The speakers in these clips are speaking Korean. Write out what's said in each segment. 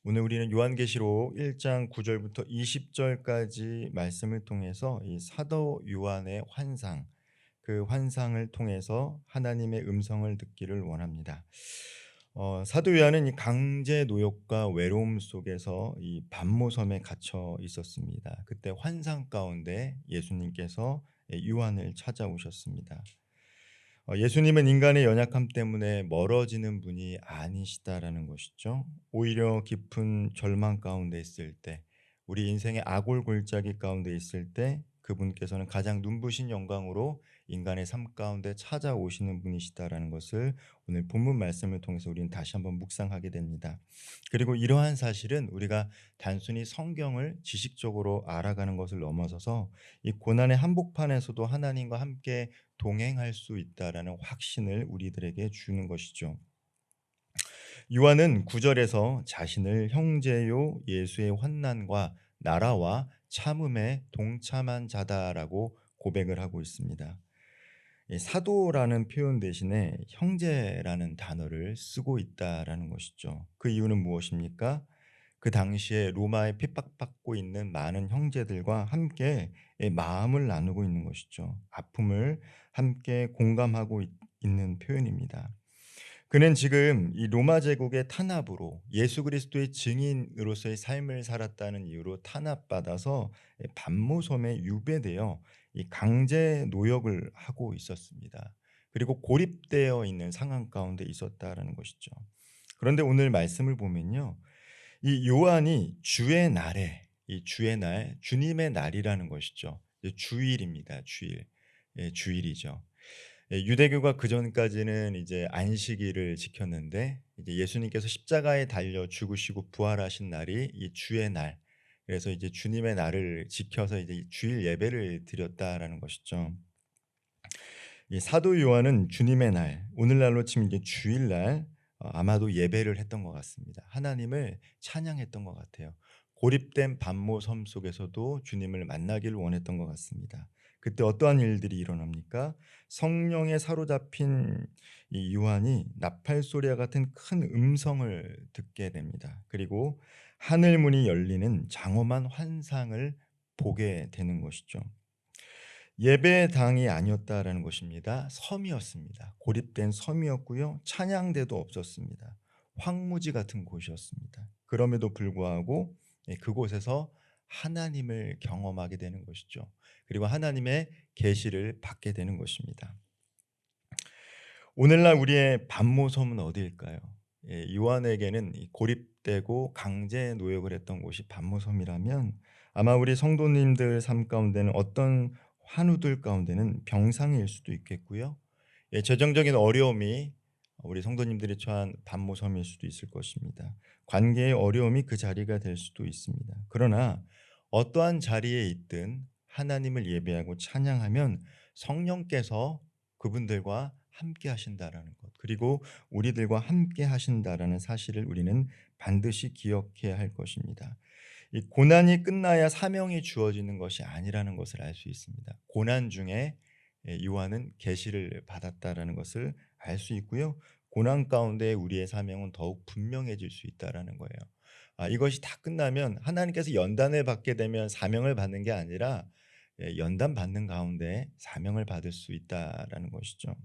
오늘 우리는 요한계시록 1장 9절부터 20절까지 말씀을 통해서 이 사도 요한의 환상, 그 환상을 통해서 하나님의 음성을 듣기를 원합니다. 사도 요한은 이 강제 노역과 외로움 속에서 이 반모섬에 갇혀 있었습니다. 그때 환상 가운데 예수님께서 요한을 찾아오셨습니다. 예수님은 인간의 연약함 때문에 멀어지는 분이 아니시다라는 것이죠. 오히려 깊은 절망 가운데 있을 때, 우리 인생의 아골골짜기 가운데 있을 때 그분께서는 가장 눈부신 영광으로 인간의 삶 가운데 찾아오시는 분이시다라는 것을 오늘 본문 말씀을 통해서 우리는 다시 한번 묵상하게 됩니다. 그리고 이러한 사실은 우리가 단순히 성경을 지식적으로 알아가는 것을 넘어서서 이 고난의 한복판에서도 하나님과 함께 동행할 수 있다라는 확신을 우리들에게 주는 것이죠. 요한은 9절에서 자신을 형제요 예수의 환난과 나라와 참음에 동참한 자다라고 고백을 하고 있습니다. 이 사도라는 표현 대신에 형제라는 단어를 쓰고 있다라는 것이죠. 그 이유는 무엇입니까? 그 당시에 로마에 핍박받고 있는 많은 형제들과 함께 마음을 나누고 있는 것이죠. 아픔을 함께 공감하고 있는 표현입니다. 그는 지금 이 로마 제국의 탄압으로 예수 그리스도의 증인으로서의 삶을 살았다는 이유로 탄압받아서 반모섬에 유배되어 이 강제 노역을 하고 있었습니다. 그리고 고립되어 있는 상황 가운데 있었다라는 것이죠. 그런데 오늘 말씀을 보면요. 이 요한이 주의 날에 이 주의 날 주님의 날이라는 것이죠. 주일입니다. 주일. 주일이죠. 유대교가 그전까지는 이제 안식일을 지켰는데 이제 예수님께서 십자가에 달려 죽으시고 부활하신 날이 이 주의 날. 그래서 이제 주님의 날을 지켜서 이제 주일 예배를 드렸다라는 것이죠. 이 사도 요한은 주님의 날, 오늘날로 치면 이제 주일날 아마도 예배를 했던 것 같습니다. 하나님을 찬양했던 것 같아요. 고립된 반모섬 속에서도 주님을 만나기를 원했던 것 같습니다. 그때 어떠한 일들이 일어납니까? 성령에 사로잡힌 이 요한이 나팔 소리와 같은 큰 음성을 듣게 됩니다. 그리고 하늘 문이 열리는 장엄한 환상을 보게 되는 것이죠. 예배당이 아니었다라는 것입니다. 섬이었습니다. 고립된 섬이었고요. 찬양대도 없었습니다. 황무지 같은 곳이었습니다. 그럼에도 불구하고 그곳에서 하나님을 경험하게 되는 것이죠. 그리고 하나님의 계시를 받게 되는 것입니다. 오늘날 우리의 반모섬은 어디일까요? 요한에게는 이 고립되고 강제 노역을 했던 곳이 반모섬이라면 아마 우리 성도님들 삶 가운데는 어떤 환우들 가운데는 병상일 수도 있겠고요. 재정적인 어려움이 우리 성도님들이 처한 반모섬일 수도 있을 것입니다. 관계의 어려움이 그 자리가 될 수도 있습니다. 그러나 어떠한 자리에 있든 하나님을 예배하고 찬양하면 성령께서 그분들과 함께 하신다라는 것, 그리고 우리들과 함께 하신다라는 사실을 우리는 반드시 기억해야 할 것입니다. 이 고난이 끝나야 사명이 주어지는 것이 아니라는 것을 알 수 있습니다. 고난 중에 요한은 계시를 받았다라는 것을 알 수 있고요. 고난 가운데 우리의 사명은 더욱 분명해질 수 있다라는 거예요. 이것이 다 끝나면 하나님께서 연단을 받게 되면 사명을 받는 게 아니라 연단 받는 가운데 사명을 받을 수 있다라는 것이죠.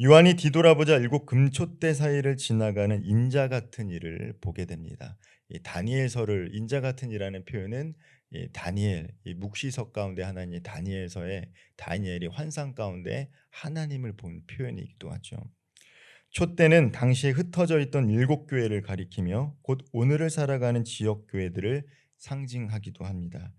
요한이 뒤돌아보자 일곱 금촛대 사이를 지나가는 인자 같은 일을 보게 됩니다. 이 다니엘서를 인자 같은 이라는 표현은 이 다니엘, 이 묵시석 가운데 하나님 다니엘서에 다니엘이 환상 가운데 하나님을 본 표현이기도 하죠. 촛대는 당시에 흩어져 있던 일곱 교회를 가리키며 곧 오늘을 살아가는 지역 교회들을 상징하기도 합니다.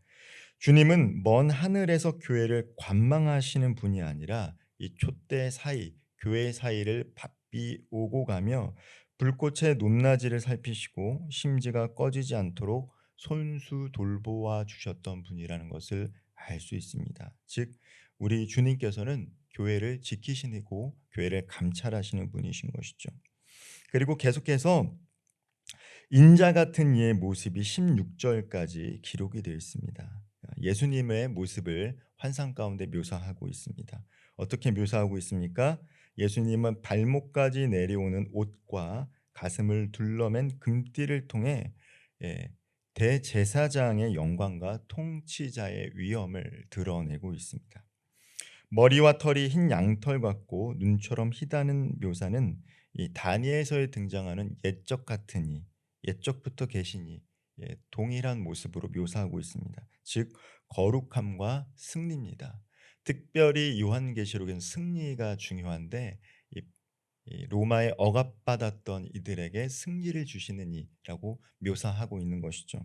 주님은 먼 하늘에서 교회를 관망하시는 분이 아니라 이 촛대 사이, 교회 사이를 바삐 오고 가며 불꽃의 높낮이를 살피시고 심지가 꺼지지 않도록 손수 돌보아 주셨던 분이라는 것을 알 수 있습니다. 즉 우리 주님께서는 교회를 지키시고 교회를 감찰하시는 분이신 것이죠. 그리고 계속해서 인자 같은 이의 모습이 16절까지 기록이 되어 있습니다. 예수님의 모습을 환상 가운데 묘사하고 있습니다. 어떻게 묘사하고 있습니까? 예수님은 발목까지 내려오는 옷과 가슴을 둘러맨 금띠를 통해 예, 대제사장의 영광과 통치자의 위엄을 드러내고 있습니다. 머리와 털이 흰 양털 같고 눈처럼 희다는 묘사는 이 다니엘서에 등장하는 옛적 같으니, 옛적부터 계시니, 동일한 모습으로 묘사하고 있습니다. 즉 거룩함과 승리입니다. 특별히 요한계시록엔 승리가 중요한데 이 로마에 억압받았던 이들에게 승리를 주시는 이라고 묘사하고 있는 것이죠.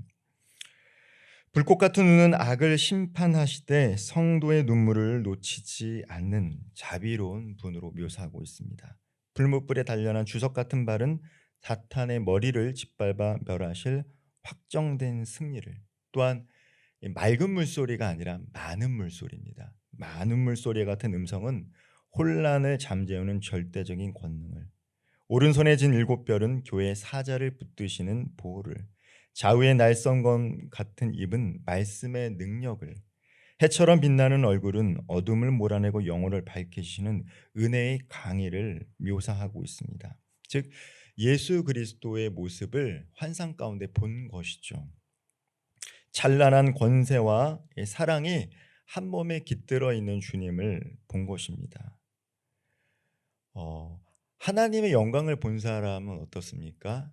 불꽃 같은 눈은 악을 심판하시되 성도의 눈물을 놓치지 않는 자비로운 분으로 묘사하고 있습니다. 불못불에 단련한 주석 같은 발은 사탄의 머리를 짓밟아 멸하실 확정된 승리를, 또한 이 맑은 물소리가 아니라 많은 물소리입니다. 많은 물소리 같은 음성은 혼란을 잠재우는 절대적인 권능을, 오른손에 진 일곱 별은 교회의 사자를 붙드시는 보호를, 좌우의 날성검 같은 입은 말씀의 능력을, 해처럼 빛나는 얼굴은 어둠을 몰아내고 영혼을 밝히시는 은혜의 강의를 묘사하고 있습니다. 즉 예수 그리스도의 모습을 환상 가운데 본 것이죠. 찬란한 권세와 사랑이 한 몸에 깃들어 있는 주님을 본 것입니다. 하나님의 영광을 본 사람은 어떻습니까?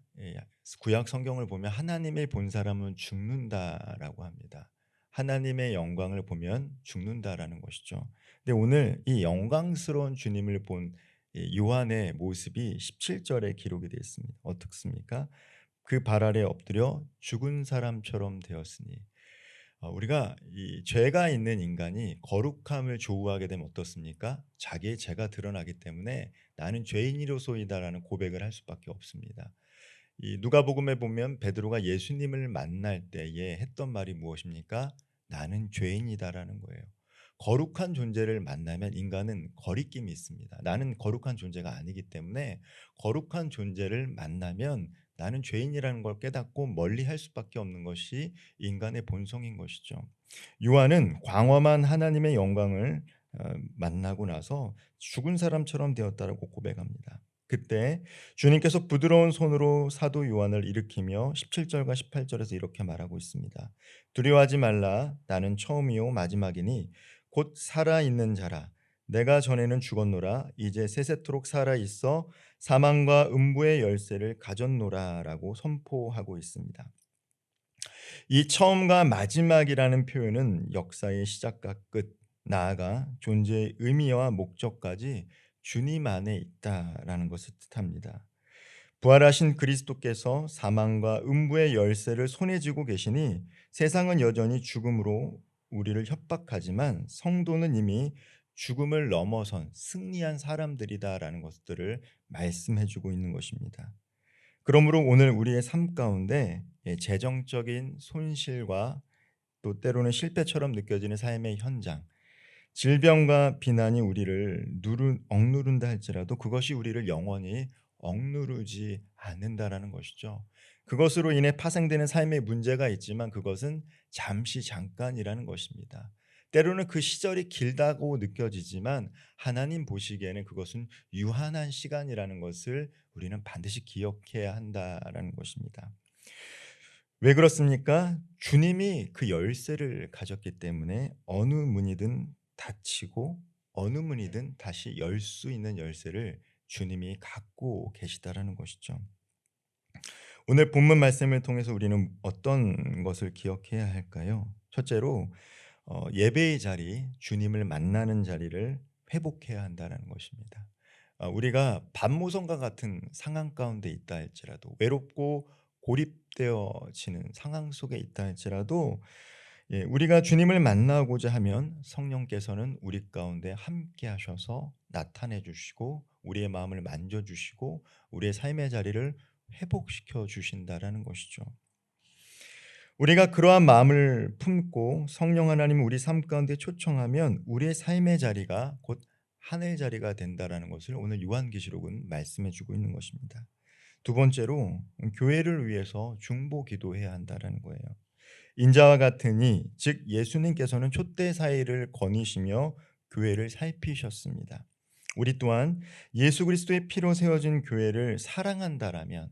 구약 성경을 보면 하나님을 본 사람은 죽는다라고 합니다. 하나님의 영광을 보면 죽는다라는 것이죠. 근데 오늘 이 영광스러운 주님을 본 요한의 모습이 17절에 기록이 되어 있습니다. 어떻습니까? 그 발 아래 엎드려 죽은 사람처럼 되었으니, 우리가 이 죄가 있는 인간이 거룩함을 조우하게 되면 어떻습니까? 자기의 죄가 드러나기 때문에 나는 죄인이로소이다라는 고백을 할 수밖에 없습니다. 이 누가복음에 보면 베드로가 예수님을 만날 때에 했던 말이 무엇입니까? 나는 죄인이다라는 거예요. 거룩한 존재를 만나면 인간은 거리낌이 있습니다. 나는 거룩한 존재가 아니기 때문에 거룩한 존재를 만나면 나는 죄인이라는 걸 깨닫고 멀리할 수밖에 없는 것이 인간의 본성인 것이죠. 요한은 광활한 하나님의 영광을 만나고 나서 죽은 사람처럼 되었다라고 고백합니다. 그때 주님께서 부드러운 손으로 사도 요한을 일으키며 17절과 18절에서 이렇게 말하고 있습니다. 두려워하지 말라. 나는 처음이요 마지막이니 곧 살아있는 자라. 내가 전에는 죽었노라. 이제 세세토록 살아있어 사망과 음부의 열쇠를 가졌노라라고 선포하고 있습니다. 이 처음과 마지막이라는 표현은 역사의 시작과 끝, 나아가 존재의 의미와 목적까지 주님 안에 있다라는 것을 뜻합니다. 부활하신 그리스도께서 사망과 음부의 열쇠를 손에 쥐고 계시니 세상은 여전히 죽음으로 우리를 협박하지만 성도는 이미 죽음을 넘어선 승리한 사람들이다라는 것들을 말씀해 주고 있는 것입니다. 그러므로 오늘 우리의 삶 가운데 재정적인 손실과 또 때로는 실패처럼 느껴지는 삶의 현장, 질병과 비난이 우리를 억누른다 할지라도 그것이 우리를 영원히 억누르지 않는다라는 것이죠. 그것으로 인해 파생되는 삶의 문제가 있지만 그것은 잠시 잠깐이라는 것입니다. 때로는 그 시절이 길다고 느껴지지만 하나님 보시기에는 그것은 유한한 시간이라는 것을 우리는 반드시 기억해야 한다라는 것입니다. 왜 그렇습니까? 주님이 그 열쇠를 가졌기 때문에 어느 문이든 닫히고 어느 문이든 다시 열 수 있는 열쇠를 주님이 갖고 계시다라는 것이죠. 오늘 본문 말씀을 통해서 우리는 어떤 것을 기억해야 할까요? 첫째로 예배의 자리, 주님을 만나는 자리를 회복해야 한다는 것입니다. 우리가 밤모성과 같은 상황 가운데 있다 할지라도, 외롭고 고립되어지는 상황 속에 있다 할지라도, 우리가 주님을 만나고자 하면 성령께서는 우리 가운데 함께 하셔서 나타내 주시고 우리의 마음을 만져 주시고 우리의 삶의 자리를 회복시켜 주신다라는 것이죠. 우리가 그러한 마음을 품고 성령 하나님을 우리 삶 가운데 초청하면 우리의 삶의 자리가 곧 하늘 자리가 된다라는 것을 오늘 요한계시록은 말씀해 주고 있는 것입니다. 두 번째로 교회를 위해서 중보 기도해야 한다라는 거예요. 인자와 같으니 즉 예수님께서는 촛대 사이를 거니시며 교회를 살피셨습니다. 우리 또한 예수 그리스도의 피로 세워진 교회를 사랑한다라면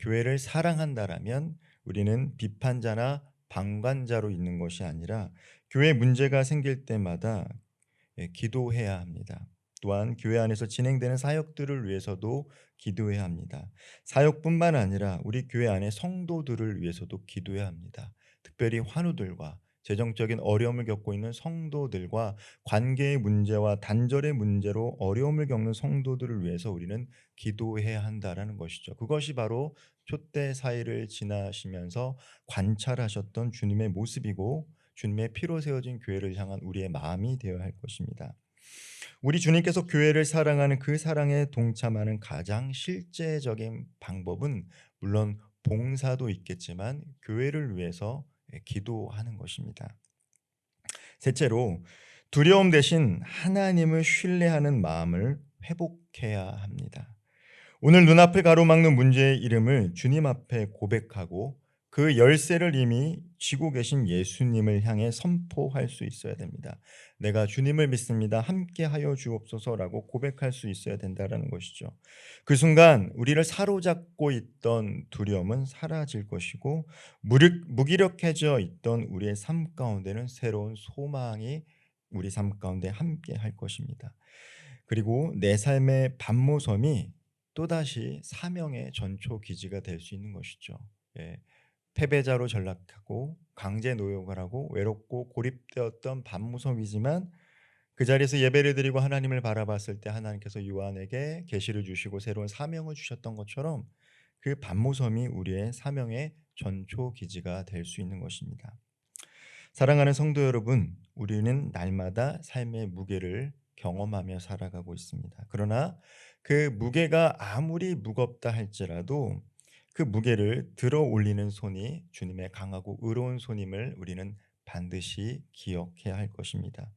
교회를 사랑한다라면 우리는 비판자나 방관자로 있는 것이 아니라 교회 문제가 생길 때마다 기도해야 합니다. 또한 교회 안에서 진행되는 사역들을 위해서도 기도해야 합니다. 사역뿐만 아니라 우리 교회 안의 성도들을 위해서도 기도해야 합니다. 특별히 환우들과 재정적인 어려움을 겪고 있는 성도들과 관계의 문제와 단절의 문제로 어려움을 겪는 성도들을 위해서 우리는 기도해야 한다라는 것이죠. 그것이 바로 촛대 사이를 지나시면서 관찰하셨던 주님의 모습이고 주님의 피로 세워진 교회를 향한 우리의 마음이 되어야 할 것입니다. 우리 주님께서 교회를 사랑하는 그 사랑에 동참하는 가장 실제적인 방법은 물론 봉사도 있겠지만 교회를 위해서 기도하는 것입니다. 셋째로 두려움 대신 하나님을 신뢰하는 마음을 회복해야 합니다. 오늘 눈앞을 가로막는 문제의 이름을 주님 앞에 고백하고 그 열쇠를 이미 쥐고 계신 예수님을 향해 선포할 수 있어야 됩니다. 내가 주님을 믿습니다. 함께하여 주옵소서라고 고백할 수 있어야 된다는 것이죠. 그 순간 우리를 사로잡고 있던 두려움은 사라질 것이고 무기력해져 있던 우리의 삶 가운데는 새로운 소망이 우리 삶 가운데 함께할 것입니다. 그리고 내 삶의 반모섬이 또다시 사명의 전초 기지가 될 수 있는 것이죠. 예. 패배자로 전락하고 강제 노역을 하고 외롭고 고립되었던 반모섬이지만 그 자리에서 예배를 드리고 하나님을 바라봤을 때 하나님께서 요한에게 계시를 주시고 새로운 사명을 주셨던 것처럼 그 반모섬이 우리의 사명의 전초 기지가 될 수 있는 것입니다. 사랑하는 성도 여러분, 우리는 날마다 삶의 무게를 경험하며 살아가고 있습니다. 그러나 그 무게가 아무리 무겁다 할지라도 그 무게를 들어 올리는 손이 주님의 강하고 의로운 손임을 우리는 반드시 기억해야 할 것입니다.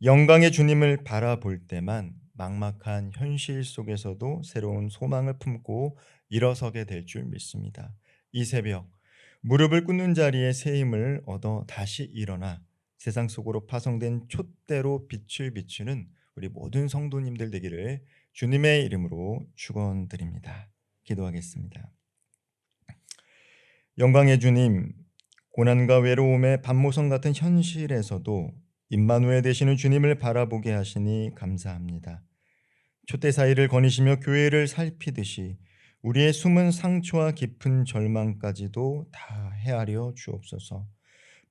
영광의 주님을 바라볼 때만 막막한 현실 속에서도 새로운 소망을 품고 일어서게 될 줄 믿습니다. 이 새벽 무릎을 꿇는 자리에 새 힘을 얻어 다시 일어나 세상 속으로 파송된 촛대로 빛을 비추는 우리 모든 성도님들 되기를 주님의 이름으로 축원드립니다. 기도하겠습니다. 영광의 주님, 고난과 외로움의 반모섬 같은 현실에서도 임마누엘 되시는 주님을 바라보게 하시니 감사합니다. 촛대 사이를 거니시며 교회를 살피듯이 우리의 숨은 상처와 깊은 절망까지도 다 헤아려 주옵소서.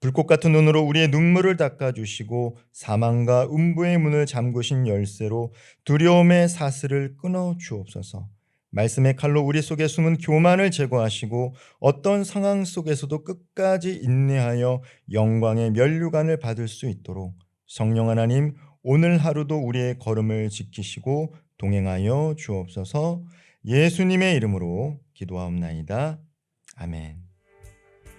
불꽃 같은 눈으로 우리의 눈물을 닦아주시고 사망과 음부의 문을 잠그신 열쇠로 두려움의 사슬을 끊어 주옵소서. 말씀의 칼로 우리 속에 숨은 교만을 제거하시고 어떤 상황 속에서도 끝까지 인내하여 영광의 면류관을 받을 수 있도록 성령 하나님 오늘 하루도 우리의 걸음을 지키시고 동행하여 주옵소서. 예수님의 이름으로 기도하옵나이다. 아멘.